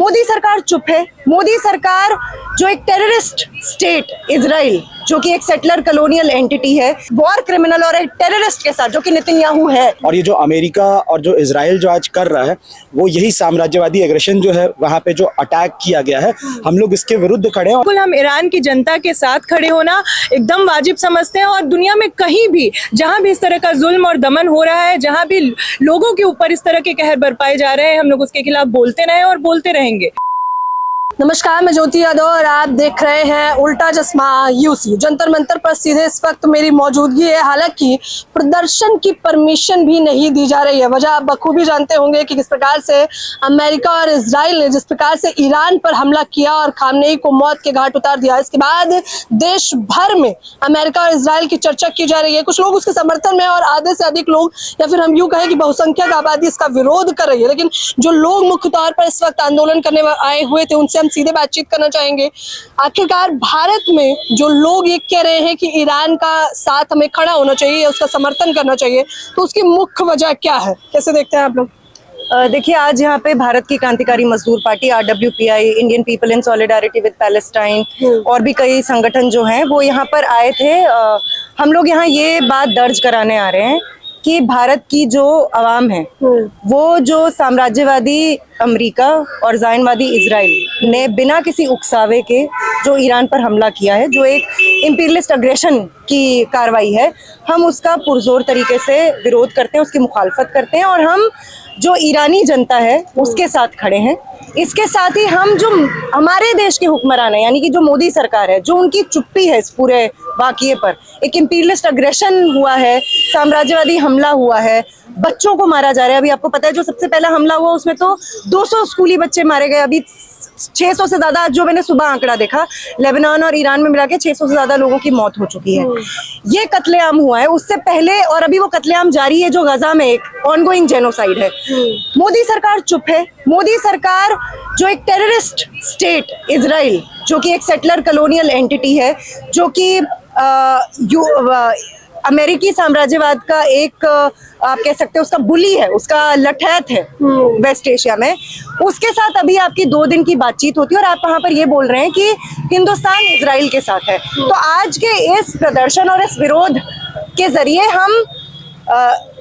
मोदी सरकार चुप है। मोदी सरकार जो एक टेररिस्ट स्टेट इजराइल, जो कि एक सेटलर कॉलोनियल एंटिटी है, वॉर क्रिमिनल और एक टेररिस्ट के साथ, जो कि नेतन्याहू है। और ये जो अमेरिका और जो इजराइल जो आज कर रहा है, वो यही साम्राज्यवादी एग्रेशन जो है, वहाँ पे जो अटैक किया गया है, हम लोग इसके विरुद्ध खड़े हैं। बिल्कुल, हम ईरान की जनता के साथ खड़े होना एकदम वाजिब समझते हैं और दुनिया में कहीं भी जहाँ भी इस तरह का जुल्म और दमन हो रहा है, जहाँ भी लोगों के ऊपर इस तरह के कहर बरपाए जा रहे हैं, हम लोग उसके खिलाफ बोलते रहे और बोलते रहेंगे। नमस्कार, मैं ज्योति यादव और आप देख रहे हैं उल्टा चश्मा यूसी। जंतर मंतर पर सीधे इस वक्त मेरी मौजूदगी है। हालांकि प्रदर्शन की परमिशन भी नहीं दी जा रही है। वजह आप बखूबी जानते होंगे कि किस प्रकार से अमेरिका और इजराइल ने जिस प्रकार से ईरान पर हमला किया और खामनेई को मौत के घाट उतार दिया। इसके बाद देश भर में अमेरिका और इजराइल की चर्चा की जा रही है। कुछ लोग उसके समर्थन में और आधे से अधिक लोग, या फिर हम यूँ कहें कि बहुसंख्यक आबादी, इसका विरोध कर रही है। लेकिन जो लोग मुख्य तौर पर इस वक्त आंदोलन करने आए हुए थे, उनसे हम सीधे बातचीत करना चाहेंगे। आखिरकार भारत में जो लोग ये कह रहे हैं कि ईरान का साथ हमें खड़ा होना चाहिए, उसका समर्थन करना चाहिए, तो उसकी मुख्य वजह क्या है? कैसे देखते हैं आप लोग? देखिए, आज यहाँ पे भारत की क्रांतिकारी मजदूर party RWPI, Indian people in solidarity with Palestine और भी कई संगठन जो हैं वो यहाँ पर आए थे। हम लोग यहाँ ये बात दर्ज कराने आ रहे हैं कि भारत की जो अवाम है, वो जो साम्राज्यवादी अमेरिका और जायनवादी इजराइल ने बिना किसी उकसावे के जो ईरान पर हमला किया है, जो एक इंपीरियलिस्ट अग्रेशन की कार्रवाई है, हम उसका पुरजोर तरीके से विरोध करते हैं, उसकी मुखालफत करते हैं और हम जो ईरानी जनता है उसके साथ खड़े हैं। इसके साथ ही हम जो हमारे देश के हुक्मरान है, यानी कि जो मोदी सरकार है, जो उनकी चुप्पी है इस पूरे वाकये पर, एक इंपीरियलिस्ट अग्रेशन हुआ है, साम्राज्यवादी हमला हुआ है, बच्चों को मारा जा रहा है। अभी आपको पता है जो सबसे पहला हमला हुआ उसमें तो 200 स्कूली बच्चे मारे गए। अभी 600 से ज्यादा, जो मैंने सुबह आंकड़ा देखा, लेबनान और ईरान में मिला के 600 से ज्यादा लोगों की मौत हो चुकी है। ये कत्लेआम हुआ है। उससे पहले और अभी वो कत्लेआम जारी है जो गजा में एक ऑनगोइंग जेनोसाइड है। मोदी सरकार चुप है। मोदी सरकार जो एक टेररिस्ट स्टेट इजराइल, जो कि एक सेटलर कॉलोनियल एंटिटी है, जो कि अमेरिकी साम्राज्यवाद का एक, आप कह सकते हैं उसका बुली है, उसका लठैत है वेस्ट एशिया में, उसके साथ अभी आपकी 2 दिन की बातचीत होती है और आप वहां पर ये बोल रहे हैं कि हिंदुस्तान इजराइल के साथ है। तो आज के इस प्रदर्शन और इस विरोध के जरिए हम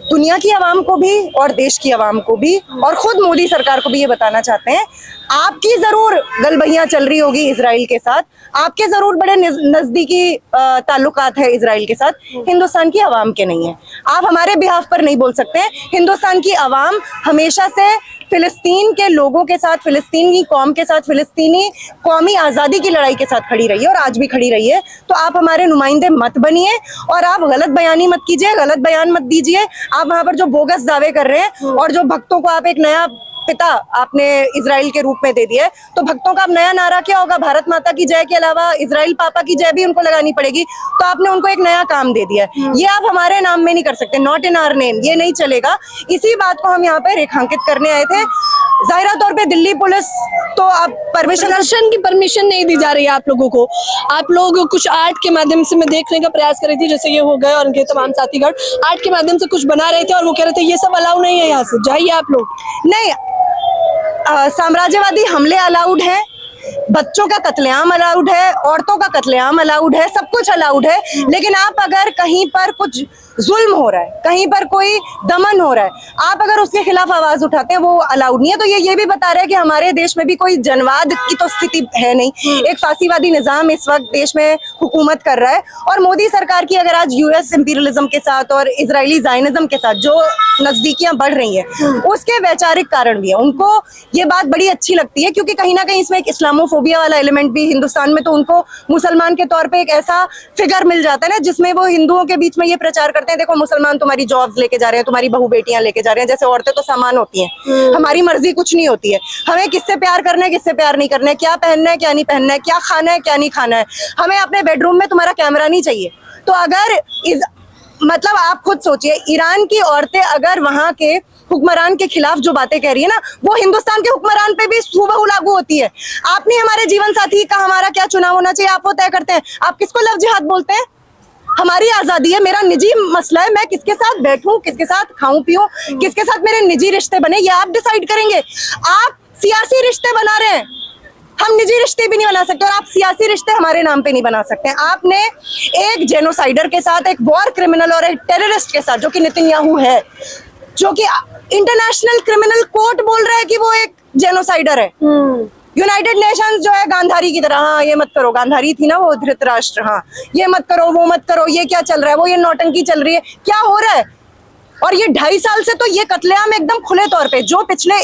दुनिया की आवाम को भी और देश की आवाम को भी और खुद मोदी सरकार को भी ये बताना चाहते हैं, आपकी जरूर गलबहियां चल रही होगी इजराइल के साथ, आपके जरूर बड़े नजदीकी ताल्लुकात है इजराइल के साथ, हिंदुस्तान की आवाम के नहीं है। आप हमारे बिहाफ पर नहीं बोल सकते। हिंदुस्तान की आवाम हमेशा से फिलिस्तीन के लोगों के साथ, फिलिस्तीनी कौम के साथ, फिलिस्तीनी कौमी आज़ादी की लड़ाई के साथ खड़ी रही है और आज भी खड़ी रही है। तो आप हमारे नुमाइंदे मत बनिए और आप गलत बयानी मत कीजिए, गलत बयान मत दीजिए। आप वहां पर जो बोगस दावे कर रहे हैं और जो भक्तों को आप एक नया पिता आपने इजराइल के रूप में दे दिया है, तो भक्तों का अब नया नारा क्या होगा? भारत माता की जय के अलावा इजराइल पापा की जय भी उनको लगानी पड़ेगी। तो आपने उनको एक नया काम दे दिया है। ये आप हमारे नाम में नहीं कर सकते, नॉट इन आवर नेम, ये नहीं चलेगा। इसी बात को हम यहाँ पे रेखांकित करने आए थे। जाहिरा तौर पे दिल्ली पुलिस तो आप प्रदर्शन की परमिशन नहीं दी जा रही है आप लोगों को। आप लोग कुछ आर्ट के माध्यम से मैं देखने का प्रयास कर रही थी, जैसे ये हो गए और उनके तमाम साथीगण आर्ट के माध्यम से कुछ बना रहे थे और वो कह रहे थे ये सब अलाउ नहीं है, यहाँ से जाइए आप लोग। नहीं, साम्राज्यवादी हमले अलाउड है, बच्चों का कत्लेआम अलाउड है, औरतों का कत्लेआम अलाउड है, सब कुछ अलाउड है। लेकिन आप अगर कहीं पर कुछ जुल्म हो रहा है, कहीं पर कोई दमन हो रहा है, आप अगर उसके खिलाफ आवाज उठाते हैं, वो अलाउड नहीं है। तो ये भी बता रहे हैं कि हमारे देश में भी कोई जनवाद की तो स्थिति है नहीं। एक फांसीवादी निजाम इस वक्त देश में हुकूमत कर रहा है और मोदी सरकार की अगर आज US इंपीरियलिज्म के साथ और इजरायली जायनिज्म के साथ जो नजदीकियां बढ़ रही हैं, उसके वैचारिक कारण भी है। उनको ये बात बड़ी अच्छी लगती है क्योंकि कहीं ना कहीं इसमें एक इस्लामोफोबिया वाला एलिमेंट भी हिंदुस्तान में, तो उनको मुसलमान के तौर पे एक ऐसा फिगर मिल जाता है ना, जिसमें वो हिंदुओं के बीच में ये प्रचार करते हैं, देखो मुसलमान तुम्हारी जॉब्स लेके जा रहे हैं, तुम्हारी बहू बेटियां लेके जा रहे हैं, जैसे औरतें तो सामान होती हैं, हमारी मर्जी कुछ नहीं होती है। हमें किससे प्यार करना है, किससे प्यार नहीं करना है, क्या पहनना है, क्या नहीं पहनना है, क्या खाना है, क्या नहीं खाना है, हमें अपने बेडरूम में तुम्हारा कैमरा नहीं चाहिए। तो अगर मतलब आप खुद सोचिए, ईरान की औरतें अगर वहां के हुक्मरान के खिलाफ जो बातें कह रही है ना, वो हिंदुस्तान के हुक्मरान पे भी हूबहू लागू होती है। आपने हमारे जीवन साथी का हमारा क्या चुनाव होना चाहिए, आप वो तय करते हैं। आप किसको लव जिहाद बोलते हैं? हमारी आजादी है, मेरा निजी मसला है, मैं किसके साथ बैठूं, किसके साथ खाऊं पीऊं, किसके साथ मेरे निजी रिश्ते बने, ये आप डिसाइड करेंगे। आप सियासी रिश्ते बना रहे हैं, हम निजी रिश्ते भी नहीं बना सकते और आप सियासी रिश्ते हमारे नाम पे नहीं बना सकते। आपने एक जेनोसाइडर के साथ, एक वॉर क्रिमिनल और एक टेररिस्ट के साथ, जो कि नेतन्याहू है, जो कि इंटरनेशनल क्रिमिनल कोर्ट बोल रहा है कि वो एक जेनोसाइडर है। यूनाइटेड नेशंस जो है गांधारी की तरह, हाँ ये मत करो, गांधारी थी ना वो धृतराष्ट्र, हाँ ये मत करो, वो मत करो, ये क्या चल रहा है, वो ये नौटंकी चल रही है, क्या हो रहा है। और ये 2.5 साल से तो ये कत्लेआम एकदम खुले तौर पे, जो पिछले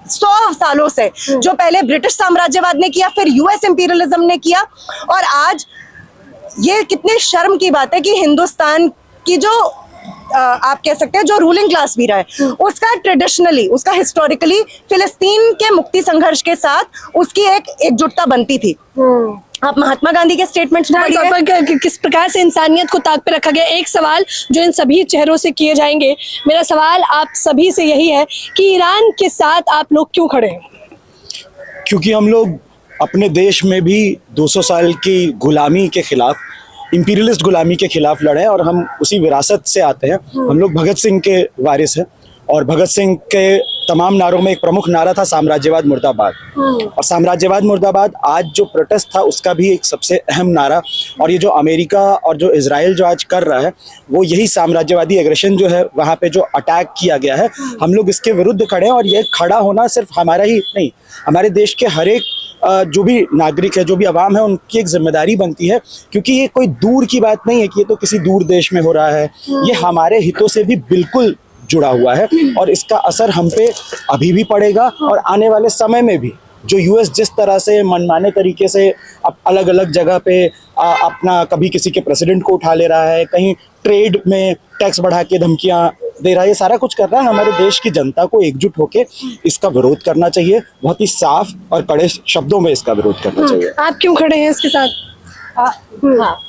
100 सालों से, जो पहले ब्रिटिश साम्राज्यवाद ने किया, फिर यूएस इंपीरियलिज्म ने किया, और आज ये कितने शर्म की बात है कि हिंदुस्तान की जो आप कह सकते हैं जो रूलिंग क्लास भी रहा है, उसका ट्रेडिशनली, उसका हिस्टोरिकली फिलिस्तीन के मुक्ति संघर्ष के साथ उसकी एक एकजुटता बनती थी। आप महात्मा गांधी के स्टेटमेंट्स पर किस प्रकार से इंसानियत को ताक पे रखा गया। एक सवाल जो इन सभी चेहरों से किए जाएंगे, मेरा सवाल आप सभी से यही है कि ईरान के साथ आप लोग क्यों खड़े हैं? क्योंकि हम लोग अपने देश में भी 200 साल की गुलामी के खिलाफ, इंपीरियलिस्ट गुलामी के खिलाफ लड़े और हम उसी विरासत से आते हैं। हम लोग भगत सिंह के वारिस हैं और भगत सिंह के तमाम नारों में एक प्रमुख नारा था साम्राज्यवाद मुर्दाबाद, और साम्राज्यवाद मुर्दाबाद आज जो प्रोटेस्ट था उसका भी एक सबसे अहम नारा। और ये जो अमेरिका और जो इजराइल जो आज कर रहा है, वो यही साम्राज्यवादी एग्रेशन जो है वहाँ पे जो अटैक किया गया है, हम लोग इसके विरुद्ध खड़े हैं। और ये खड़ा होना सिर्फ हमारा ही नहीं, हमारे देश के हर एक जो भी नागरिक है, जो भी आवाम है, उनकी एक जिम्मेदारी बनती है, क्योंकि ये कोई दूर की बात नहीं है कि ये तो किसी दूर देश में हो रहा है, ये हमारे हितों से भी बिल्कुल जुड़ा हुआ है और इसका असर हम पे अभी भी पड़ेगा और आने वाले समय में भी। जो यूएस जिस तरह से मनमाने तरीके से अलग अलग जगह पे अपना कभी किसी के प्रेसिडेंट को उठा ले रहा है, कहीं ट्रेड में टैक्स बढ़ा के धमकियां दे रहा है, ये सारा कुछ कर रहा है। हमारे देश की जनता को एकजुट होकर इसका विरोध करना चाहिए, बहुत ही साफ और कड़े शब्दों में इसका विरोध करना चाहिए। आप क्यों खड़े हैं इसके साथ? हाँ,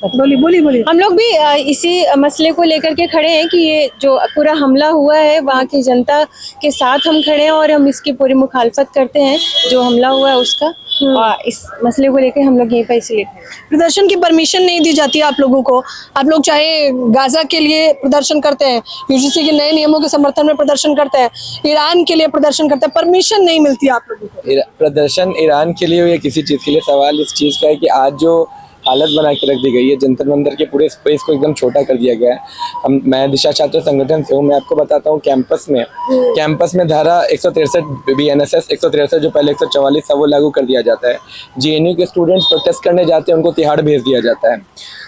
बोलिए। हम लोग भी इसी मसले को लेकर के खड़े हैं कि ये जो पूरा हमला हुआ है, वहाँ की जनता के साथ हम खड़े हैं और हम इसकी पूरी मुखालफत करते हैं जो हमला हुआ है उसका। और इस मसले को लेकर हम लोग यहीं पर इसलिए प्रदर्शन की परमिशन नहीं दी जाती है आप लोगों को। आप लोग चाहे गाजा के लिए प्रदर्शन करते हैं, यूजीसी के नए नियमों के समर्थन में प्रदर्शन करते हैं, ईरान के लिए प्रदर्शन करते हैं, परमिशन नहीं मिलती आप लोगों को। प्रदर्शन ईरान के लिए हो या किसी चीज़ के लिए, सवाल इस चीज़ का है कि आज जो हालत बना के रख दी गई है, जंतर मंतर के पूरे स्पेस को एकदम छोटा कर दिया गया है। मैं दिशा छात्र संगठन से हूँ, मैं आपको बताता हूँ कैंपस में धारा 163 BNSS 163 जो पहले 144 था वो लागू कर दिया जाता है। GNU के स्टूडेंट्स प्रोटेस्ट करने जाते हैं, उनको तिहाड़ भेज दिया जाता है।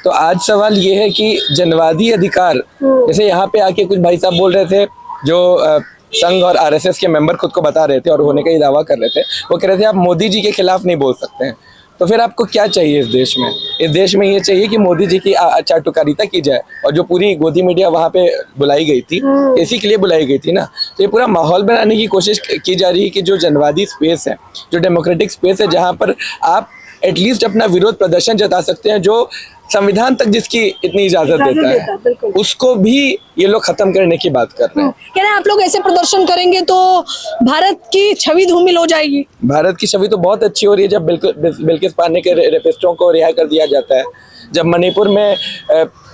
तो आज सवाल ये है कि जनवादी अधिकार, जैसे यहाँ पे आके कुछ भाई साहब बोल रहे थे जो संघ और RSS के मेंबर खुद को बता रहे थे और होने का ही दावा कर रहे थे, वो कह रहे थे आप मोदी जी के खिलाफ नहीं बोल सकते हैं। तो फिर आपको क्या चाहिए इस देश में? इस देश में ये चाहिए कि मोदी जी की चाटुकारिता की जाए, और जो पूरी गोदी मीडिया वहाँ पे बुलाई गई थी, इसी के लिए बुलाई गई थी ना। तो ये पूरा माहौल बनाने की कोशिश की जा रही है कि जो जनवादी स्पेस है, जो डेमोक्रेटिक स्पेस है, जहाँ पर आप एटलीस्ट अपना विरोध प्रदर्शन जता सकते हैं, जो संविधान तक जिसकी इतनी इजाजत देता है, उसको भी ये लोग खत्म करने की बात कर रहे हैं। कह रहे हैं आप लोग ऐसे प्रदर्शन करेंगे तो भारत की छवि धूमिल हो जाएगी। भारत की छवि तो बहुत अच्छी हो रही है जब बिल्किस पांडे के रेपिस्टों को रिहा कर दिया जाता है, जब मणिपुर में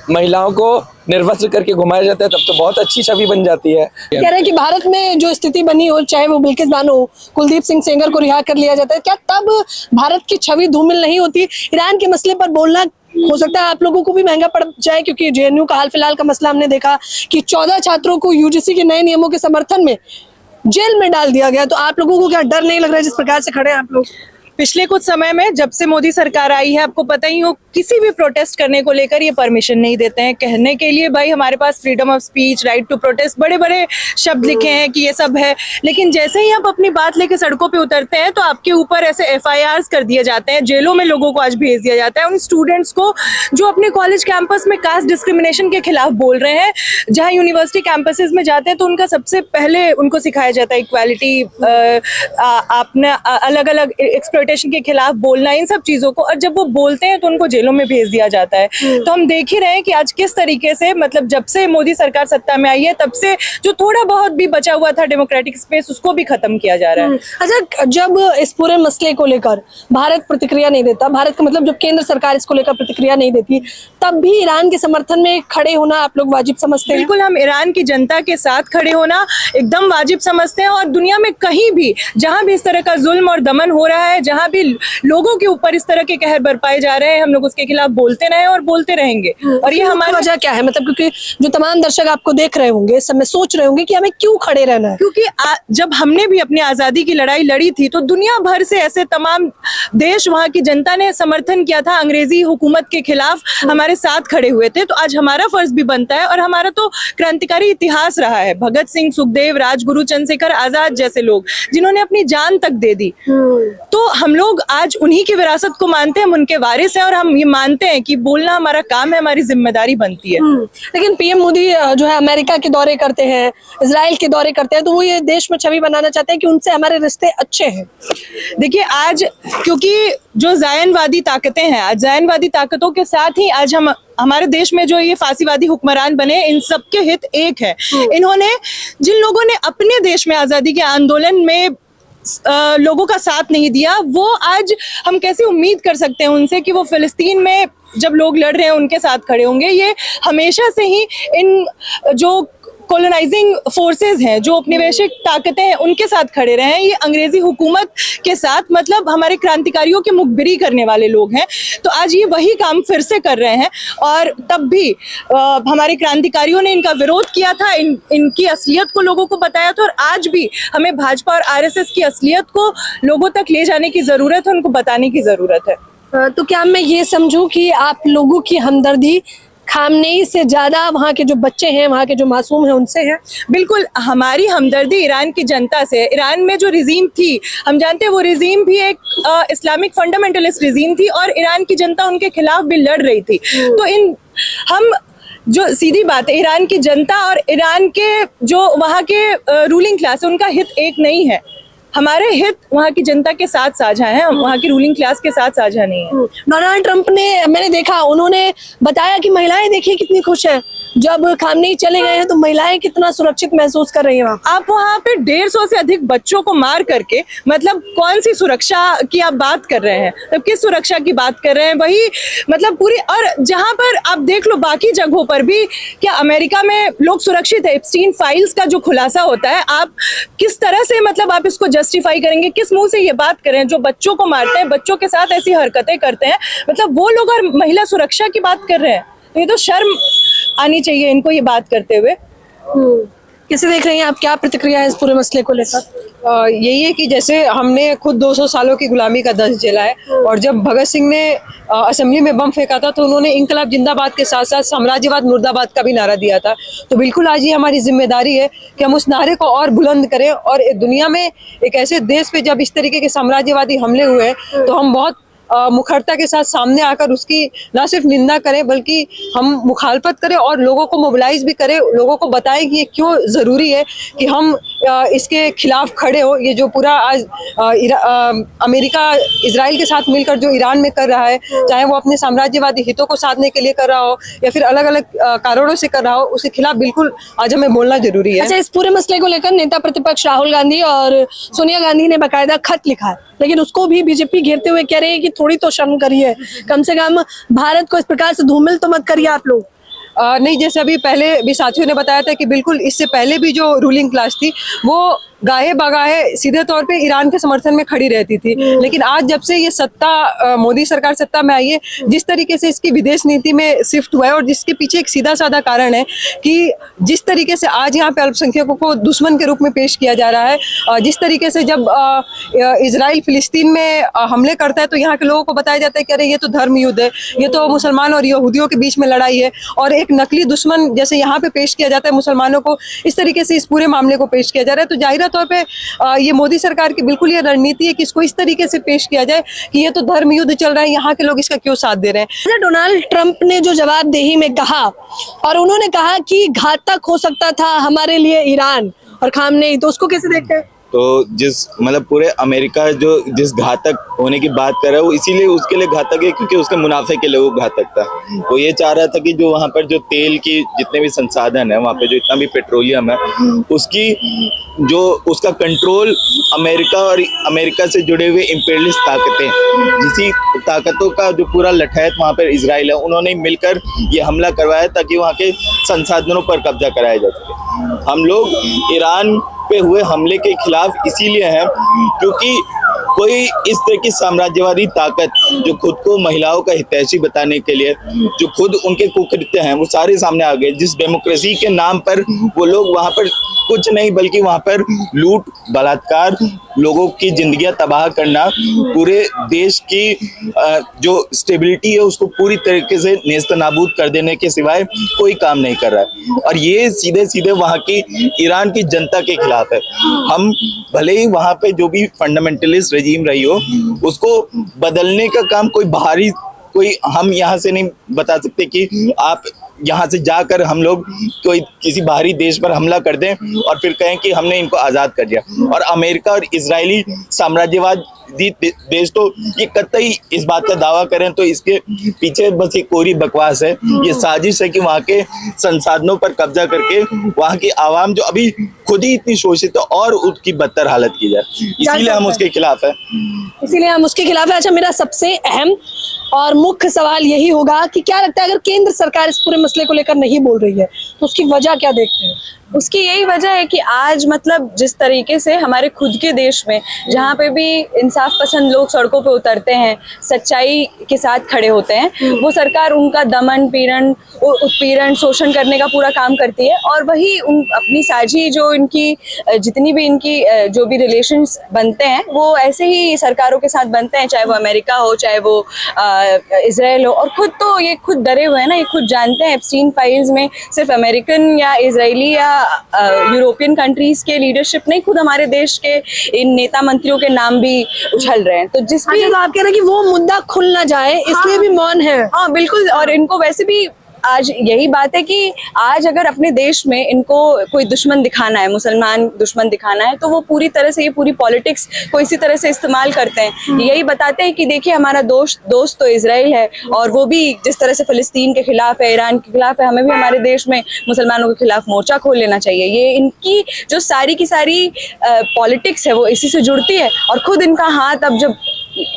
महिलाओं को निर्वस्त्र करके घुमाया जाता है, तब तो बहुत अच्छी छवि बन जाती है। कह रहे हैं कि भारत में जो स्थिति बनी हो, चाहे वो बिल्किस बानो हो, कुलदीप सिंह सेंगर को रिहा कर लिया जाता है, क्या तब भारत की छवि धूमिल नहीं होती? ईरान के मसले पर बोलना हो सकता है आप लोगों को भी महंगा पड़ जाए, क्योंकि JNU का हाल फिलहाल का मसला हमने देखा कि 14 छात्रों को UGC के नए नियमों के समर्थन में जेल में डाल दिया गया। तो आप लोगों को क्या डर नहीं लग रहा है जिस प्रकार से खड़े हैं आप लोग? पिछले कुछ समय में जब से मोदी सरकार आई है, आपको पता ही हो, किसी भी प्रोटेस्ट करने को लेकर ये परमिशन नहीं देते हैं। कहने के लिए भाई हमारे पास freedom of speech, right to protest, बड़े बड़े शब्द लिखे हैं कि ये सब है, लेकिन जैसे ही आप अपनी बात लेके सड़कों पे उतरते हैं तो आपके ऊपर ऐसे FIRs कर दिए जाते हैं, जेलों में लोगों को आज भेज दिया जाता है। उन स्टूडेंट्स को जो अपने कॉलेज कैंपस में कास्ट डिस्क्रिमिनेशन के खिलाफ बोल रहे हैं, जहाँ यूनिवर्सिटी कैंपसेस में जाते हैं तो उनका सबसे पहले उनको सिखाया जाता है इक्वालिटी, आपने अलग अलग एक्सप्लॉयटेशन डिपोर्टेशन के खिलाफ बोलना, इन सब चीजों को, और जब वो बोलते हैं तो उनको जेलों में भेज दिया जाता है। तो हम देख ही रहे हैं कि आज किस तरीके से, मतलब जब से मोदी सरकार सत्ता में आई है तब से जो थोड़ा बहुत भी बचा हुआ था डेमोक्रेटिक स्पेस, उसको भी खत्म किया जा रहा है। अच्छा, जब इस पूरे मसले को लेकर भारत प्रतिक्रिया नहीं देता, भारत का मतलब जब केंद्र सरकार इसको लेकर प्रतिक्रिया नहीं देती, तब भी ईरान के समर्थन में खड़े होना आप लोग वाजिब समझते हैं? बिल्कुल, हम ईरान की जनता के साथ खड़े होना एकदम वाजिब समझते हैं, और दुनिया में कहीं भी जहां भी इस तरह का जुल्म और दमन हो रहा है, जहां भी लोगों के ऊपर इस तरह के कहर बरपाए जा रहे हैं, हम लोग उसके खिलाफ बोलते रहे और बोलते रहेंगे। और ये हमारी वजह क्या है? मतलब क्योंकि जो तमाम दर्शक आपको देख रहे होंगे, इस समय सोच रहे होंगे कि हमें क्यों खड़े रहना है। क्योंकि जब हमने भी अपनी आजादी की लड़ाई लड़ी थी तो दुनिया भर से ऐसे तमाम देश, वहां की जनता ने समर्थन किया था अंग्रेजी हुकूमत के खिलाफ, हमारे साथ खड़े हुए थे। तो आज हमारा फर्ज भी बनता है, और हमारा तो क्रांतिकारी इतिहास रहा है। भगत सिंह, सुखदेव, राजगुरु, चंद्रशेखर आजाद जैसे लोग जिन्होंने अपनी जान तक दे दी, तो हम लोग आज उन्हीं की विरासत को मानते हैं, हम उनके वारिस हैं, और हम ये मानते हैं कि बोलना हमारा काम है, हमारी जिम्मेदारी बनती है। लेकिन पीएम मोदी जो है अमेरिका के दौरे करते हैं, इजराइल के दौरे करते हैं, तो वो ये देश में छवि बनाना चाहते हैं कि उनसे हमारे रिश्ते अच्छे हैं। देखिए, आज क्योंकि जो जायनवादी ताकतें हैं, आज जायनवादी ताकतों के साथ ही आज हम हमारे देश में जो ये फांसीवादी हुक्मरान बने, इन सबके हित एक है। इन्होंने, जिन लोगों ने अपने देश में आजादी के आंदोलन में लोगों का साथ नहीं दिया, वो आज हम कैसे उम्मीद कर सकते हैं उनसे कि वो फिलिस्तीन में जब लोग लड़ रहे हैं उनके साथ खड़े होंगे। ये हमेशा से ही इन जो कॉलोनाइजिंग फोर्सेस हैं, जो उपनिवेशिक ताकतें हैं, उनके साथ खड़े रहे हैं। ये अंग्रेजी हुकूमत के साथ, मतलब हमारे क्रांतिकारियों की मुखबिरी करने वाले लोग हैं। तो आज ये वही काम फिर से कर रहे हैं, और तब भी हमारे क्रांतिकारियों ने इनका विरोध किया था, इनकी असलियत को लोगों को बताया था, और आज भी हमें भाजपा और आरएसएस की असलियत को लोगों तक ले जाने की जरूरत है, उनको बताने की जरूरत है। तो क्या मैं ये समझूं कि आप लोगों की हमदर्दी खामनेई से ज्यादा वहाँ के जो बच्चे हैं, वहाँ के जो मासूम हैं, उनसे है? बिल्कुल, हमारी हमदर्दी ईरान की जनता से। ईरान में जो रिजीम थी, हम जानते हैं वो रिजीम भी एक इस्लामिक फंडामेंटलिस्ट रिजीम थी, और ईरान की जनता उनके खिलाफ भी लड़ रही थी। तो हम जो सीधी बात है, ईरान की जनता और ईरान के जो वहाँ के रूलिंग क्लास है, उनका हित एक नहीं है। हमारे हित वहाँ की जनता के साथ साझा है, वहाँ की रूलिंग क्लास के साथ साझा नहीं है। डोनाल्ड ट्रंप ने, मैंने देखा, उन्होंने बताया कि महिलाएं देखिए कितनी खुश हैं, जब खामनेई चले गए हैं तो महिलाएं कितना सुरक्षित महसूस कर रही हैं। आप वहाँ पे 150 से अधिक बच्चों को मार करके, मतलब कौन सी सुरक्षा की आप बात कर रहे हैं? मतलब किस सुरक्षा की बात कर रहे हैं? वही मतलब पूरी, और जहाँ पर आप देख लो बाकी जगहों पर भी, क्या अमेरिका में लोग सुरक्षित है? एप्स्टीन फाइल्स का जो खुलासा होता है, आप किस तरह से, मतलब आप इसको जस्टिफाई करेंगे? किस मुंह से ये बात करें? जो बच्चों को मारते हैं, बच्चों के साथ ऐसी हरकतें करते हैं, मतलब वो लोग और महिला सुरक्षा की बात कर रहे हैं, तो ये तो शर्म आनी चाहिए इनको ये बात करते हुए। कैसे देख रही हैं आप, क्या प्रतिक्रिया है इस पूरे मसले को लेकर? यही है कि जैसे हमने खुद 200 सालों की गुलामी का दर्द झेला है, और जब भगत सिंह ने असेंबली में बम फेंका था तो उन्होंने इंकलाब जिंदाबाद के साथ साथ साम्राज्यवाद मुर्दाबाद का भी नारा दिया था। तो बिल्कुल आज ये हमारी जिम्मेदारी है कि हम उस नारे को और बुलंद करें, और दुनिया में एक ऐसे देश पे जब इस तरीके के साम्राज्यवादी हमले हुए हैं तो हम बहुत मुखरता के साथ सामने आकर उसकी ना सिर्फ निंदा करें बल्कि हम मुखालफत करें और लोगों को मोबिलाइज भी करें, लोगों को बताएं कि ये क्यों ज़रूरी है कि हम इसके खिलाफ खड़े हो। ये जो पूरा आज अमेरिका इजराइल के साथ मिलकर जो ईरान में कर रहा है, चाहे वो अपने साम्राज्यवादी हितों को साधने के लिए कर रहा हो या फिर अलग अलग कारणों से कर रहा हो, उसके खिलाफ बिल्कुल आज हमें बोलना जरूरी है। अच्छा, इस पूरे मसले को लेकर नेता प्रतिपक्ष राहुल गांधी और सोनिया गांधी ने बाकायदा खत लिखा है, लेकिन उसको भी बीजेपी घेरते हुए कह रही है कि थोड़ी तो शर्म करिए, कम से कम भारत को इस प्रकार से धूमिल तो मत करिए आप लोग। नहीं, जैसे अभी पहले भी साथियों ने बताया था कि बिल्कुल इससे पहले भी जो रूलिंग क्लास थी वो गाहे बगाहे सीधे तौर पे ईरान के समर्थन में खड़ी रहती थी, लेकिन आज जब से ये सत्ता मोदी सरकार सत्ता में आई है, जिस तरीके से इसकी विदेश नीति में शिफ्ट हुआ है और जिसके पीछे एक सीधा साधा कारण है कि जिस तरीके से आज यहाँ पे अल्पसंख्यकों को दुश्मन के रूप में पेश किया जा रहा है, जिस तरीके से जब इजराइल फिलिस्तीन में हमले करता है तो यहाँ के लोगों को बताया जाता है कि अरे ये तो धर्म युद्ध है, ये तो मुसलमान और यहूदियों के बीच में लड़ाई है, और एक नकली दुश्मन जैसे यहाँ पे पेश किया जाता है मुसलमानों को, इस तरीके से इस पूरे मामले को पेश किया जा रहा है। तो जाहिर तौर पे ये मोदी सरकार की बिल्कुल ये रणनीति है कि इसको इस तरीके से पेश किया जाए कि ये तो धर्म युद्ध चल रहा है, यहाँ के लोग इसका क्यों साथ दे रहे हैं। डोनाल्ड ट्रंप ने जो जवाबदेही में कहा, और उन्होंने कहा कि घातक हो सकता था हमारे लिए ईरान और खामनेई, तो उसको कैसे देखते हैं? तो जिस मतलब पूरे अमेरिका जो जिस घातक होने की बात कर रहा है वो इसीलिए उसके लिए घातक है क्योंकि उसके मुनाफे के लिए वो घातक था। वो ये चाह रहा था कि जो वहाँ पर जो तेल की जितने भी संसाधन है, वहाँ पे जो इतना भी पेट्रोलियम है, उसकी जो उसका कंट्रोल अमेरिका और अमेरिका से जुड़े हुए इंपीरियलिस्ट ताकतें, जिसी ताकतों का जो पूरा लठैत वहाँ पर इजराइल है, उन्होंने मिलकर ये हमला करवाया ताकि वहाँ के संसाधनों पर कब्जा कराया जा सके। हम लोग ईरान पे हुए हमले के खिलाफ इसीलिए हैं क्योंकि कोई इस तरह की साम्राज्यवादी ताकत जो खुद को महिलाओं का हितैषी बताने के लिए जो खुद उनके कुकृत्य हैं वो सारे सामने आ गए। जिस डेमोक्रेसी के नाम पर वो लोग वहाँ पर कुछ नहीं बल्कि वहाँ पर लूट, बलात्कार, लोगों की जिंदगियां तबाह करना, पूरे देश की जो स्टेबिलिटी है उसको पूरी तरीके से नेस्तनाबूद कर देने के सिवाय कोई काम नहीं कर रहा है। और ये सीधे सीधे वहाँ की ईरान की जनता के खिलाफ है। हम भले ही वहाँ पे जो भी फंडामेंटलिस्ट रजीम रही हो उसको बदलने का काम कोई हम यहाँ से नहीं बता सकते कि आप यहाँ से जाकर हम लोग कोई किसी बाहरी देश पर हमला कर दें और फिर कहें कि हमने इनको आज़ाद कर दिया। और अमेरिका और इजरायली साम्राज्यवादी देश तो ये कतई इस बात का दावा करें तो इसके पीछे बस एक कोरी बकवास है। ये साजिश है कि वहाँ के संसाधनों पर कब्जा करके वहाँ की आवाम जो अभी खुद ही इतनी शोषित है और उसकी बदतर हालत की जाए, इसीलिए हम उसके खिलाफ है। इसीलिए हम उसके खिलाफ है। अच्छा, मेरा सबसे अहम और मुख्य सवाल यही होगा कि क्या लगता है अगर केंद्र सरकार इस पूरे मसले को लेकर नहीं बोल रही है तो उसकी वजह क्या देखते हैं? उसकी यही वजह है कि आज मतलब जिस तरीके से हमारे खुद के देश में जहाँ पे भी इंसाफ पसंद लोग सड़कों पे उतरते हैं, सच्चाई के साथ खड़े होते हैं, वो सरकार उनका दमन, पीड़न, उत्पीड़न, शोषण करने का पूरा काम करती है। और वही अपनी साझी जो इनकी जितनी भी इनकी जो भी रिलेशंस बनते हैं वो ऐसे ही सरकारों के साथ बनते हैं, चाहे वो अमेरिका हो, चाहे वो इजराइल हो। और खुद डरे हुए हैं ना, ये खुद जानते हैं एप्स्टीन फाइल्स में सिर्फ अमेरिकन या इजरायली या यूरोपियन कंट्रीज के लीडरशिप नहीं, खुद हमारे देश के इन नेता मंत्रियों के नाम भी उछल रहे हैं। तो जिस भी तो आप कह रहे हैं कि वो मुद्दा खुल ना जाए इसलिए भी मौन है। हाँ बिल्कुल। और इनको वैसे भी आज यही बात है कि आज अगर अपने देश में इनको कोई दुश्मन दिखाना है, मुसलमान दुश्मन दिखाना है, तो वो पूरी तरह से ये पूरी पॉलिटिक्स को इसी तरह से इस्तेमाल करते हैं। यही बताते हैं कि देखिए हमारा दोस्त तो इजराइल है और वो भी जिस तरह से फिलिस्तीन के खिलाफ है, ईरान के खिलाफ है, हमें भी हमारे देश में मुसलमानों के खिलाफ मोर्चा खोल लेना चाहिए। ये इनकी जो सारी की सारी पॉलिटिक्स है वो इसी से जुड़ती है। और खुद इनका हाथ अब जब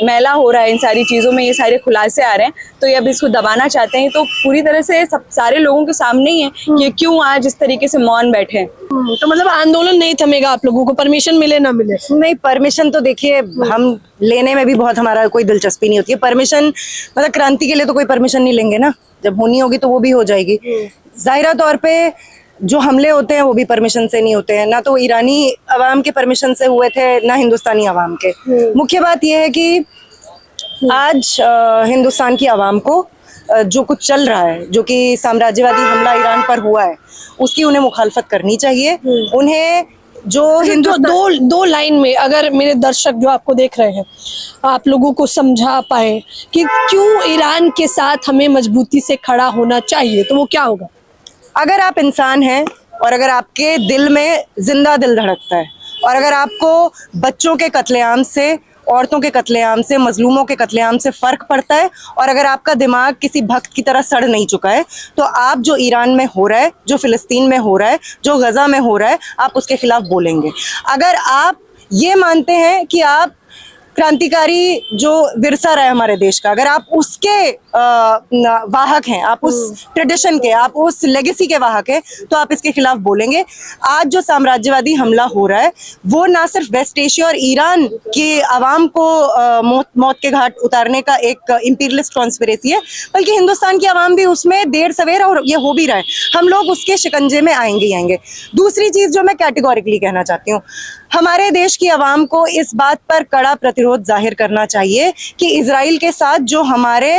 मैला हो रहा है इन सारी चीज़ों में, ये सारे खुलासे आ रहे हैं, तो ये अब इसको दबाना चाहते हैं। तो पूरी तरह से सब सारे लोगों के सामने ही है कि क्यों आज इस तरीके से मौन बैठे हैं। तो मतलब आंदोलन नहीं थमेगा आप लोगों को, परमिशन मिले ना मिले? नहीं, परमिशन तो देखिए हम लेने में भी बहुत हमारा कोई दिलचस्पी नहीं होती है। परमिशन मतलब क्रांति के लिए तो कोई परमिशन नहीं लेंगे ना, जब होनी होगी तो वो भी हो जाएगी। जाहिरा तौर पे जो हमले होते हैं वो भी परमिशन से नहीं होते हैं, ना तो ईरानी अवाम के परमिशन से हुए थे ना हिंदुस्तानी अवाम के। मुख्य बात यह है कि आज हिंदुस्तान की अवाम को जो कुछ चल रहा है, जो कि साम्राज्यवादी हमला ईरान पर हुआ है, उसकी उन्हें मुखालफत करनी चाहिए। उन्हें जो हिंदुस्तान दो लाइन में अगर मेरे दर्शक जो आपको देख रहे हैं आप लोगों को समझा पाए कि क्यों ईरान के साथ हमें मजबूती से खड़ा होना चाहिए, तो वो क्या होगा? अगर आप इंसान हैं और अगर आपके दिल में जिंदा दिल धड़कता है और अगर आपको बच्चों के कत्लेआम से, औरतों के कत्लेआम से, मजलूमों के कत्लेआम से फर्क पड़ता है और अगर आपका दिमाग किसी भक्त की तरह सड़ नहीं चुका है, तो आप जो ईरान में हो रहा है, जो फिलिस्तीन में हो रहा है, जो गजा में हो रहा है, आप उसके खिलाफ बोलेंगे। अगर आप ये मानते हैं कि आप क्रांतिकारी जो विरसा रहा है हमारे देश का, अगर आप उसके वाहक हैं, आप उस ट्रेडिशन के, आप उस लेगेसी के वाहक हैं, तो आप इसके खिलाफ बोलेंगे। आज जो साम्राज्यवादी हमला हो रहा है वो ना सिर्फ वेस्ट एशिया और ईरान के आवाम को मौत के घाट उतारने का एक इंपीरियलिस्ट कॉन्स्पिरेसी है, बल्कि हिंदुस्तान की आवाम भी उसमें देर सवेर, और ये हो भी रहा है, हम लोग उसके शिकंजे में आएंगे ही आएंगे। दूसरी चीज जो मैं कैटेगोरिकली कहना चाहती हूँ, हमारे देश की आवाम को इस बात पर कड़ा प्रतिरोध जाहिर करना चाहिए कि इजराइल के साथ जो हमारे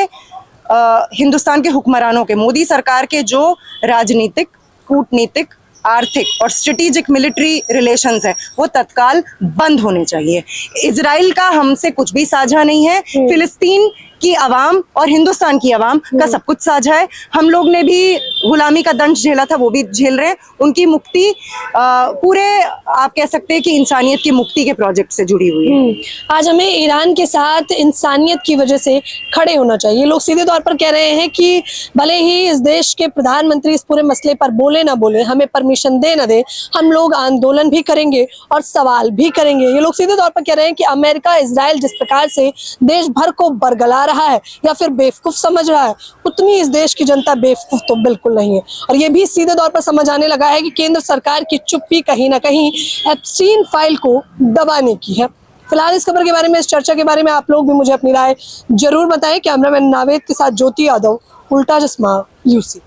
हिंदुस्तान के हुक्मरानों के, मोदी सरकार के जो राजनीतिक, कूटनीतिक, आर्थिक और स्ट्रेटेजिक मिलिट्री रिलेशंस है वो तत्काल बंद होने चाहिए। इजराइल का हमसे कुछ भी साझा नहीं है। फिलिस्तीन की आवाम और हिंदुस्तान की आवाम का सब कुछ साझा है। हम लोग ने भी गुलामी का दंश झेला था, वो भी झेल रहे हैं। उनकी मुक्ति पूरे आप कह सकते हैं कि इंसानियत की मुक्ति के प्रोजेक्ट से जुड़ी हुई है। आज हमें ईरान के साथ इंसानियत की वजह से खड़े होना चाहिए। लोग सीधे तौर पर कह रहे हैं कि भले ही इस देश के प्रधानमंत्री इस पूरे मसले पर बोले ना बोले, हमें परमिशन दे ना दे, हम लोग आंदोलन भी करेंगे और सवाल भी करेंगे। ये लोग सीधे तौर पर कह रहे हैं कि अमेरिका इजराइल जिस प्रकार से देश भर को बरगला रहा है या फिर बेवकूफ समझ रहा है, उतनी इस देश की जनता बेवकूफ तो बिल्कुल नहीं है। और ये भी सीधे तौर पर समझ आने लगा है कि केंद्र सरकार की चुप्पी कहीं ना कहीं एप्स्टीन फाइल को दबाने की है। फिलहाल इस खबर के बारे में, इस चर्चा के बारे में आप लोग भी मुझे अपनी राय जरूर बताएं। कैमरामैन नावेद के साथ ज्योति यादव, उल्टा चश्मा, यूसी।